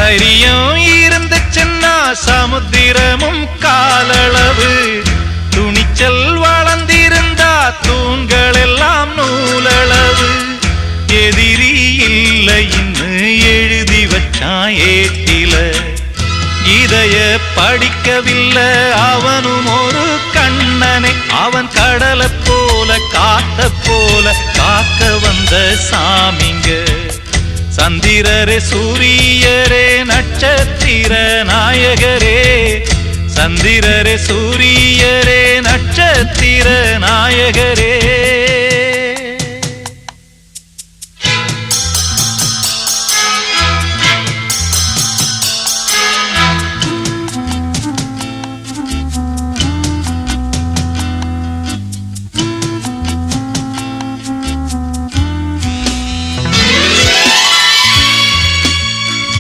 தைரியம் இருந்துச்சுன்னா சமுத்திரமும் காலளவு, துணிச்சல் வளர்ந்திருந்தா தூண்கள் எல்லாம் நூலளவு. எதிரி இல்லை இன்னு எழுதி வச்சான் ஏட்டில, இதைய படிக்கவில்லை அவனும் ஒரு கண்ணனை. அவன் கடலை போல காத்த போல காக்க வந்த சாமிங்க. சந்திரரே சூரியரே நட்சத்திர நாயகரே, சந்திரரே சூரியரே நட்சத்திர நாயகரே.